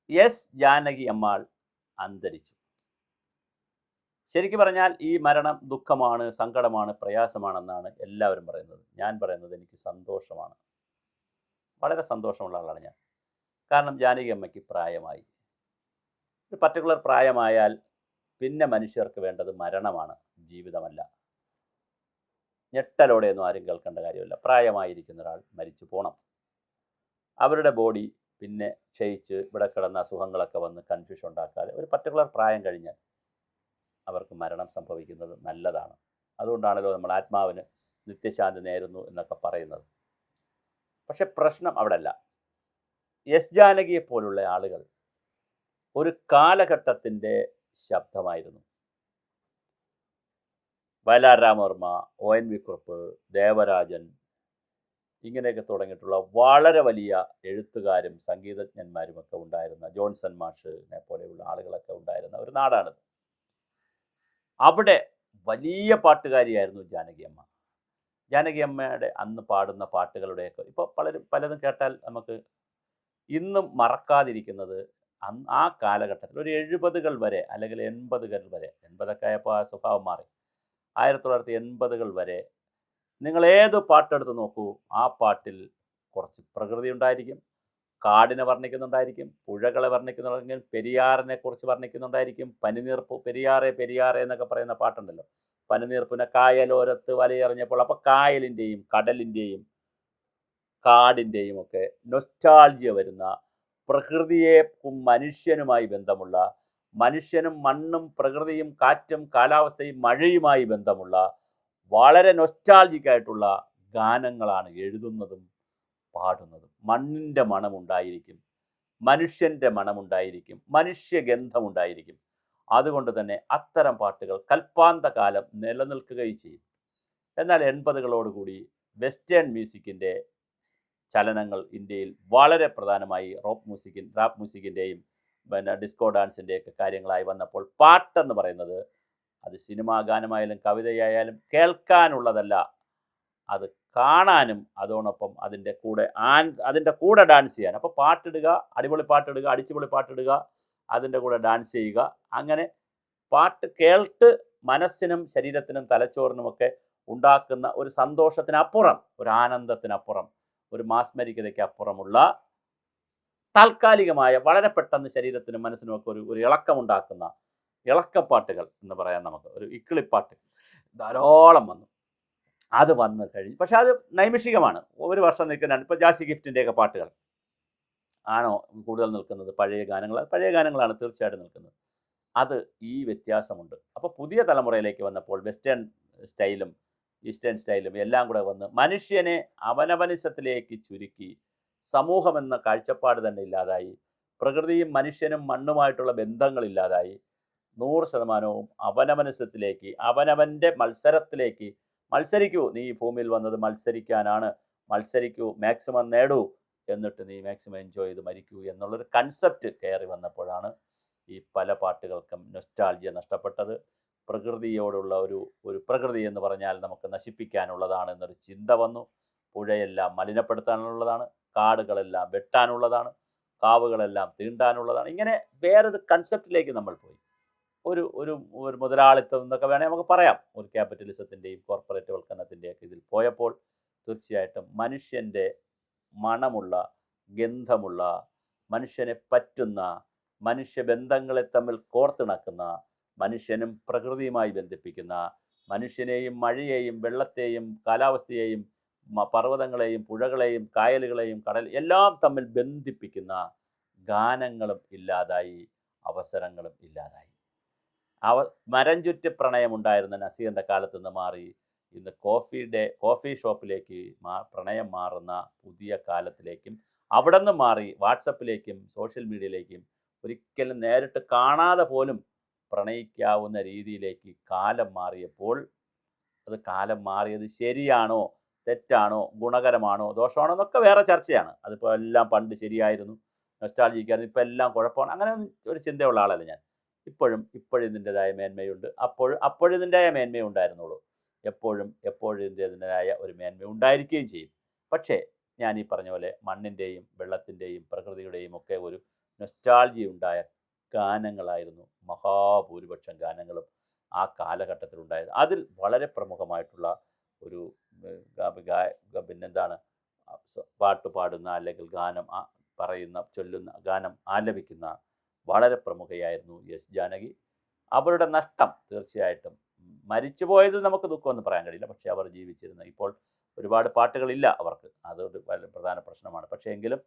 S Janaki Ammal അന്തരിച്ചു. ശരിക്കും പറഞ്ഞാൽ ഈ മരണം ദുഃഖമാണ്, സങ്കടമാണ്, പ്രയാസമാണെന്നാണ് എല്ലാവരും പറയുന്നത്. ഞാൻ പറയുന്നത് എനിക്ക് സന്തോഷമാണ്. വളരെ സന്തോഷമുള്ള ആളാണ് ഞാൻ. കാരണം ജാനകി അമ്മയ്ക്ക് പ്രായമായി. ഒരു പർട്ടിക്കുലർ പ്രായമായാൽ പിന്നെ മനുഷ്യർക്ക് വേണ്ടത് മരണമാണ്, ജീവിതമല്ല. ഞെട്ടലോടെയൊന്നും ആരും കേൾക്കേണ്ട കാര്യമില്ല. പ്രായമായിരിക്കുന്ന ഒരാൾ മരിച്ചു പോകണം. അവരുടെ ബോഡി പിന്നെ ക്ഷയിച്ച് ഇവിടെ കിടന്ന അസുഖങ്ങളൊക്കെ വന്ന് കൺഫ്യൂഷൻ ഉണ്ടാക്കാതെ ഒരു പർട്ടിക്കുലർ പ്രായം കഴിഞ്ഞാൽ അവർക്ക് മരണം സംഭവിക്കുന്നത് നല്ലതാണ്. അതുകൊണ്ടാണല്ലോ നമ്മൾ ആത്മാവിന് നിത്യശാന്തി നേരുന്നു എന്നൊക്കെ പറയുന്നത്. പക്ഷെ പ്രശ്നം അവിടെ അല്ല. എസ് ജാനകിയെ പോലുള്ള ആളുകൾ ഒരു കാലഘട്ടത്തിൻ്റെ ശബ്ദമായിരുന്നു. വയലാർ രാമവർമ്മ, ONV കുറുപ്പ്, ദേവരാജൻ, ഇങ്ങനെയൊക്കെ തുടങ്ങിയിട്ടുള്ള വളരെ വലിയ എഴുത്തുകാരും സംഗീതജ്ഞന്മാരുമൊക്കെ ഉണ്ടായിരുന്ന ജോൺസൺ മാഷിനെ പോലെയുള്ള ആളുകളൊക്കെ ഉണ്ടായിരുന്ന ഒരു നാടാണിത്. അവിടെ വലിയ പാട്ടുകാരിയായിരുന്നു ജാനകി അമ്മ. ജാനകി അമ്മയുടെ അന്ന് പാടുന്ന പാട്ടുകളുടെയൊക്കെ ഇപ്പോൾ പലതും കേട്ടാൽ നമുക്ക് ഇന്നും മറക്കാതിരിക്കുന്നത് ആ കാലഘട്ടത്തിൽ ഒരു 70കൾ വരെ അല്ലെങ്കിൽ 80കൾ വരെ, 80ഒക്കെ ആയപ്പോൾ ആ സ്വഭാവം മാറി, 1980കൾ വരെ നിങ്ങൾ ഏത് പാട്ടെടുത്ത് നോക്കൂ, ആ പാട്ടിൽ കുറച്ച് പ്രകൃതി ഉണ്ടായിരിക്കും, കാടിനെ വർണ്ണിക്കുന്നുണ്ടായിരിക്കും, പുഴകളെ വർണ്ണിക്കുന്നുണ്ടായിരിക്കും, പെരിയാറിനെ കുറിച്ച് വർണ്ണിക്കുന്നുണ്ടായിരിക്കും. പനിനീർപ്പ് പെരിയാറെ പെരിയാറെ എന്നൊക്കെ പറയുന്ന പാട്ടുണ്ടല്ലോ. പനിനീർപ്പിനെ കായലോരത്ത് വലയെറിഞ്ഞപ്പോൾ, അപ്പോൾ കായലിൻ്റെയും കടലിൻ്റെയും കാടിൻ്റെയും ഒക്കെ നൊസ്റ്റാൾജിയ വരുന്ന, പ്രകൃതിയേക്കും മനുഷ്യനുമായി ബന്ധമുള്ള, മനുഷ്യനും മണ്ണും പ്രകൃതിയും കാറ്റും കാലാവസ്ഥയും മഴയുമായി ബന്ധമുള്ള വളരെ നൊസ്റ്റാൾജിക്കായിട്ടുള്ള ഗാനങ്ങളാണ് എഴുതുന്നതും പാടുന്നതും. മണ്ണിൻ്റെ മണമുണ്ടായിരിക്കും, മനുഷ്യൻ്റെ മണമുണ്ടായിരിക്കും, മനുഷ്യഗന്ധമുണ്ടായിരിക്കും. അതുകൊണ്ട് തന്നെ അത്തരം പാട്ടുകൾ കൽപ്പാന്തകാലം നിലനിൽക്കുകയും ചെയ്യും. എന്നാൽ 80കളോടുകൂടി വെസ്റ്റേൺ മ്യൂസിക്കിൻ്റെ ചലനങ്ങൾ ഇന്ത്യയിൽ വളരെ പ്രധാനമായി റാപ്പ് മ്യൂസിക്കിൻ്റെയും പിന്നെ ഡിസ്കോ ഡാൻസിൻ്റെയൊക്കെ കാര്യങ്ങളായി വന്നപ്പോൾ പാട്ടെന്ന് പറയുന്നത് അത് സിനിമാ ഗാനമായാലും കവിതയായാലും കേൾക്കാനുള്ളതല്ല, അത് കാണാനും അതോടൊപ്പം അതിൻ്റെ കൂടെ ഡാൻസ് ചെയ്യാൻ. അപ്പോൾ പാട്ടിടുക, അടിപൊളി പാട്ടിടുക, അടിച്ചുപൊളി പാട്ടിടുക, അതിൻ്റെ കൂടെ ഡാൻസ് ചെയ്യുക. അങ്ങനെ പാട്ട് കേട്ട് മനസ്സിനും ശരീരത്തിനും തലച്ചോറിനുമൊക്കെ ഉണ്ടാക്കുന്ന ഒരു സന്തോഷത്തിനപ്പുറം, ഒരു ആനന്ദത്തിനപ്പുറം, ഒരു മാസ്മരികതയ്ക്കപ്പുറമുള്ള താൽക്കാലികമായ വളരെ പെട്ടെന്ന് ശരീരത്തിനും മനസ്സിനുമൊക്കെ ഒരു ഇളക്കമുണ്ടാക്കുന്ന ഇളക്കപ്പാട്ടുകൾ എന്ന് പറയാൻ, നമുക്ക് ഒരു ഇക്കിളിപ്പാട്ട് ധാരാളം വന്നു. അത് വന്നു കഴിഞ്ഞു. പക്ഷെ അത് നൈമിഷികമാണ്, ഒരു വർഷം നിൽക്കുന്നതാണ്. ഇപ്പോൾ ജാസി ഗിഫ്റ്റിൻ്റെയൊക്കെ പാട്ടുകൾ ആണോ കൂടുതൽ നിൽക്കുന്നത്? പഴയ ഗാനങ്ങളാണ് തീർച്ചയായിട്ടും നിൽക്കുന്നത്. അത് ഈ വ്യത്യാസമുണ്ട്. അപ്പോൾ പുതിയ തലമുറയിലേക്ക് വന്നപ്പോൾ വെസ്റ്റേൺ സ്റ്റൈലും ഈസ്റ്റേൺ സ്റ്റൈലും എല്ലാം കൂടെ വന്ന് മനുഷ്യനെ അവനവനിസത്തിലേക്ക് ചുരുക്കി, സമൂഹമെന്ന കാഴ്ചപ്പാട് തന്നെ ഇല്ലാതായി, പ്രകൃതിയും മനുഷ്യനും മണ്ണുമായിട്ടുള്ള ബന്ധങ്ങളില്ലാതായി, 100% അവനവനിസത്തിലേക്ക്, അവനവൻ്റെ മത്സരത്തിലേക്ക്. മത്സരിക്കൂ, നീ ഈ ഭൂമിയിൽ വന്നത് മത്സരിക്കാനാണ്, മത്സരിക്കൂ, മാക്സിമം നേടൂ, എന്നിട്ട് നീ മാക്സിമം എൻജോയ് ചെയ്ത് മരിക്കൂ എന്നുള്ളൊരു കൺസെപ്റ്റ് കയറി വന്നപ്പോഴാണ് ഈ പല പാട്ടുകൾക്കും നൊസ്റ്റാൾജിയ നഷ്ടപ്പെട്ടത്. പ്രകൃതിയോടുള്ള ഒരു പ്രകൃതി എന്ന് പറഞ്ഞാൽ നമുക്ക് നശിപ്പിക്കാനുള്ളതാണ് എന്നൊരു ചിന്ത വന്നു. പുഴയെല്ലാം മലിനപ്പെടുത്താനുള്ളതാണ്, കാടുകളെല്ലാം വെട്ടാനുള്ളതാണ്, കാവുകളെല്ലാം തീണ്ടാനുള്ളതാണ്. ഇങ്ങനെ വേറൊരു കൺസെപ്റ്റിലേക്ക് നമ്മൾ പോയി. ഒരു ഒരു ഒരു മുതലാളിത്തം എന്നൊക്കെ വേണേൽ നമുക്ക് പറയാം. ഒരു ക്യാപിറ്റലിസത്തിൻ്റെയും കോർപ്പറേറ്റ് വൽക്കരണത്തിൻ്റെയൊക്കെ ഇതിൽ പോയപ്പോൾ തീർച്ചയായിട്ടും മനുഷ്യൻ്റെ മണമുള്ള, ഗന്ധമുള്ള, മനുഷ്യനെ പറ്റുന്ന, മനുഷ്യബന്ധങ്ങളെ തമ്മിൽ കോർത്തിണക്കുന്ന, മനുഷ്യനും പ്രകൃതിയുമായി ബന്ധിപ്പിക്കുന്ന, മനുഷ്യനെയും മഴയെയും വെള്ളത്തെയും കാലാവസ്ഥയെയും പർവ്വതങ്ങളെയും പുഴകളെയും കായലുകളെയും എല്ലാം തമ്മിൽ ബന്ധിപ്പിക്കുന്ന ഗാനങ്ങളും ഇല്ലാതായി, അവസരങ്ങളും ഇല്ലാതായി. മരം ചുറ്റി പ്രണയമുണ്ടായിരുന്ന നസീറിൻ്റെ കാലത്ത് നിന്ന് മാറി ഇന്ന് കോഫി ഷോപ്പിലേക്ക് പ്രണയം മാറുന്ന പുതിയ കാലത്തിലേക്കും, അവിടെ നിന്ന് മാറി വാട്സപ്പിലേക്കും സോഷ്യൽ മീഡിയയിലേക്കും, ഒരിക്കലും നേരിട്ട് കാണാതെ പോലും പ്രണയിക്കാവുന്ന രീതിയിലേക്ക് കാലം മാറിയപ്പോൾ, അത് കാലം മാറിയത് ശരിയാണോ തെറ്റാണോ, ഗുണകരമാണോ ദോഷമാണോ എന്നൊക്കെ വേറെ ചർച്ചയാണ്. അതിപ്പോൾ എല്ലാം പണ്ട് ശരിയായിരുന്നു, നൊസ്റ്റാൾജിക്കായിരുന്നു, ഇപ്പോൾ എല്ലാം കുഴപ്പമാണ്, അങ്ങനെ ഒരു ചിന്തയുള്ള ആളല്ല ഞാൻ. ഇപ്പോഴും ഇതിൻ്റെതായ മേന്മയുണ്ട്, അപ്പോഴും ഇതിൻ്റെതായ മേന്മ ഉണ്ടായിരുന്നുള്ളൂ. എപ്പോഴും ഇതിൻ്റെതായ ഒരു മേന്മ ഉണ്ടായിരിക്കുകയും ചെയ്യും. പക്ഷേ ഞാൻ ഈ പറഞ്ഞ പോലെ മണ്ണിൻ്റെയും വെള്ളത്തിൻ്റെയും പ്രകൃതിയുടെയും ഒക്കെ ഒരു നൊസ്റ്റാൾജി ഉണ്ടായ ഗാനങ്ങളായിരുന്നു മഹാഭൂരിപക്ഷം ഗാനങ്ങളും ആ കാലഘട്ടത്തിലുണ്ടായത്. അതിൽ വളരെ പ്രമുഖമായിട്ടുള്ള ഒരു പിന്നെന്താണ് പാട്ട് പാടുന്ന അല്ലെങ്കിൽ ഗാനം പറയുന്ന ചൊല്ലുന്ന ഗാനം ആലപിക്കുന്ന വളരെ പ്രമുഖയായിരുന്നു എസ് ജാനകി. അവരുടെ നഷ്ടം തീർച്ചയായിട്ടും മരിച്ചുപോയതിൽ നമുക്ക് ദുഃഖമൊന്നും പറയാൻ കഴിയില്ല. പക്ഷേ അവർ ജീവിച്ചിരുന്ന ഇപ്പോൾ ഒരുപാട് പാട്ടുകളില്ല അവർക്ക്, അതൊരു വളരെ പ്രധാന പ്രശ്നമാണ്. പക്ഷേ എങ്കിലും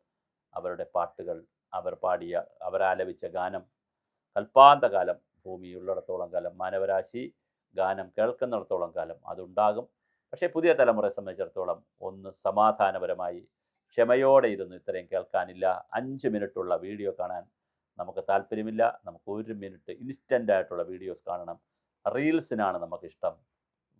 അവരുടെ പാട്ടുകൾ, അവർ പാടിയ അവരാലപിച്ച ഗാനം കൽപ്പാന്തകാലം, ഭൂമിയുള്ളിടത്തോളം കാലം, മാനവരാശി ഗാനം കേൾക്കുന്നിടത്തോളം കാലം അതുണ്ടാകും. പക്ഷേ പുതിയ തലമുറയെ സംബന്ധിച്ചിടത്തോളം ഒന്ന് സമാധാനപരമായി ക്ഷമയോടെ ഇരുന്ന് ഇത്രയും കേൾക്കാനില്ല. 5 മിനിറ്റുള്ള വീഡിയോ കാണാൻ നമുക്ക് താല്പര്യമില്ല. നമുക്ക് 1 മിനിറ്റ് ഇൻസ്റ്റൻ്റ് ആയിട്ടുള്ള വീഡിയോസ് കാണണം. റീൽസിനാണ് നമുക്കിഷ്ടം.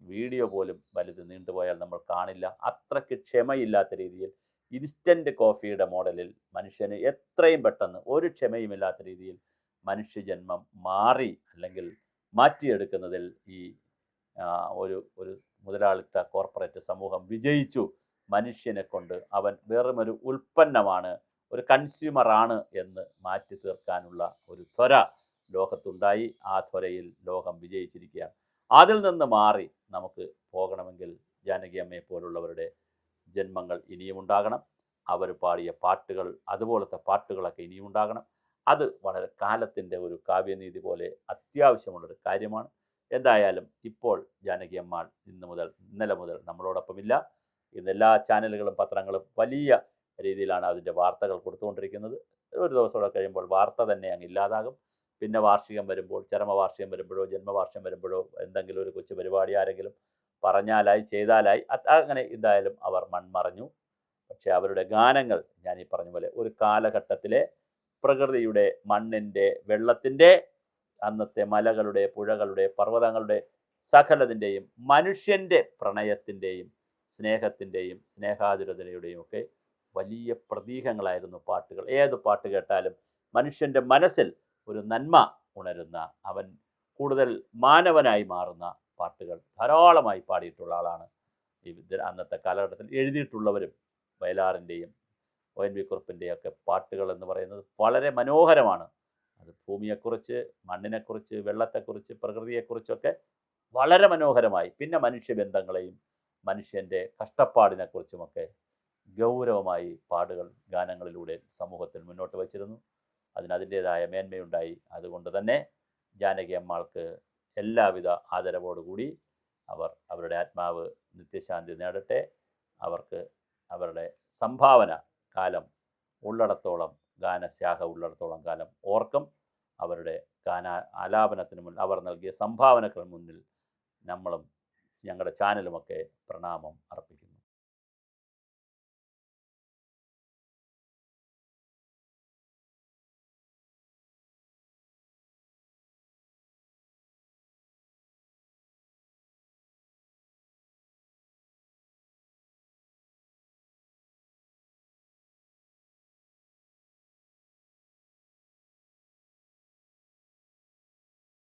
വീഡിയോ പോലും വലുത് നീണ്ടുപോയാൽ നമ്മൾ കാണില്ല. അത്രയ്ക്ക് ക്ഷമയില്ലാത്ത രീതിയിൽ ഇൻസ്റ്റൻറ്റ് കോഫിയുടെ മോഡലിൽ മനുഷ്യന് എത്രയും പെട്ടെന്ന് ഒരു ക്ഷമയുമില്ലാത്ത രീതിയിൽ മനുഷ്യജന്മം മാറി അല്ലെങ്കിൽ മാറ്റിയെടുക്കുന്നതിൽ ഈ ഒരു മുതലാളിത്ത കോർപ്പറേറ്റ് സമൂഹം വിജയിച്ചു. മനുഷ്യനെ കൊണ്ട് അവൻ വെറുമൊരു ഉൽപ്പന്നമാണ്, ഒരു കൺസ്യൂമറാണ് എന്ന് മാറ്റി തീർക്കാനുള്ള ഒരു ത്വര ലോകത്തുണ്ടായി. ആ ത്വരയിൽ ലോകം വിജയിച്ചിരിക്കുകയാണ്. അതിൽ നിന്ന് മാറി നമുക്ക് പോകണമെങ്കിൽ ജാനകി അമ്മയെ പോലുള്ളവരുടെ ജന്മങ്ങൾ ഇനിയും ഉണ്ടാകണം. അവർ പാടിയ പാട്ടുകൾ, അതുപോലത്തെ പാട്ടുകളൊക്കെ ഇനിയും ഉണ്ടാകണം. അത് വളരെ കാലത്തിൻ്റെ ഒരു കാവ്യനീതി പോലെ അത്യാവശ്യമുള്ളൊരു കാര്യമാണ്. എന്തായാലും ഇപ്പോൾ ജാനകി അമ്മാൾ ഇന്നലെ മുതൽ നമ്മളോടൊപ്പമില്ല. ഇന്ന് എല്ലാ ചാനലുകളും പത്രങ്ങളും വലിയ രീതിയിലാണ് അതിൻ്റെ വാർത്തകൾ കൊടുത്തുകൊണ്ടിരിക്കുന്നത്. ഒരു ദിവസം കഴിയുമ്പോൾ വാർത്ത തന്നെ അങ്ങ് ഇല്ലാതാകും. പിന്നെ വാർഷികം വരുമ്പോൾ, ചരമവാർഷികം വരുമ്പോഴോ ജന്മവാർഷികം വരുമ്പോഴോ എന്തെങ്കിലും ഒരു കൊച്ചു പരിപാടി ആരെങ്കിലും പറഞ്ഞാലായി ചെയ്താലായി, അങ്ങനെ എന്തായാലും അവർ മൺമറഞ്ഞു. പക്ഷേ അവരുടെ ഗാനങ്ങൾ ഞാൻ ഈ പറഞ്ഞ പോലെ ഒരു കാലഘട്ടത്തിലെ പ്രകൃതിയുടെ, മണ്ണിൻ്റെ, വെള്ളത്തിൻ്റെ, അന്നത്തെ മലകളുടെ, പുഴകളുടെ, പർവ്വതങ്ങളുടെ സകലതിൻ്റെയും മനുഷ്യൻ്റെ പ്രണയത്തിൻ്റെയും സ്നേഹത്തിൻ്റെയും സ്നേഹാതുരതയുടെയും ഒക്കെ വലിയ പ്രതീകങ്ങളായിരുന്നു പാട്ടുകൾ. ഏത് പാട്ട് കേട്ടാലും മനുഷ്യൻ്റെ മനസ്സിൽ ഒരു നന്മ ഉണരുന്ന, അവൻ കൂടുതൽ മാനവനായി മാറുന്ന പാട്ടുകൾ ധാരാളമായി പാടിയിട്ടുള്ള ആളാണ് അന്നത്തെ കാലഘട്ടത്തിൽ. എഴുതിയിട്ടുള്ളവരും വയലാറിൻ്റെയും ONV കുറുപ്പിൻ്റെയും ഒക്കെ പാട്ടുകൾ എന്ന് പറയുന്നത് വളരെ മനോഹരമാണ്. അത് ഭൂമിയെക്കുറിച്ച്, മണ്ണിനെക്കുറിച്ച്, വെള്ളത്തെക്കുറിച്ച്, പ്രകൃതിയെക്കുറിച്ചൊക്കെ വളരെ മനോഹരമായി, പിന്നെ മനുഷ്യബന്ധങ്ങളെയും മനുഷ്യൻ്റെ കഷ്ടപ്പാടിനെക്കുറിച്ചുമൊക്കെ ഗൗരവമായി പാട്ടുകൾ, ഗാനങ്ങളിലൂടെ സമൂഹത്തിൽ മുന്നോട്ട് വച്ചിരുന്നു. അതിൻ്റേതായ മേന്മയുണ്ടായി. അതുകൊണ്ട് തന്നെ ജാനകി അമ്മാൾക്ക് എല്ലാവിധ ആദരവോടുകൂടി അവരുടെ ആത്മാവ് നിത്യശാന്തി നേടട്ടെ. അവർക്ക് അവരുടെ സംഭാവന കാലം ഉള്ളിടത്തോളം, ഗാനശാഖ ഉള്ളിടത്തോളം കാലം ഓർക്കും. അവരുടെ ആലാപനത്തിന് മുന്നിൽ അവർ നൽകിയ സംഭാവനകൾ മുന്നിൽ നമ്മളും ഞങ്ങളുടെ ചാനലുമൊക്കെ പ്രണാമം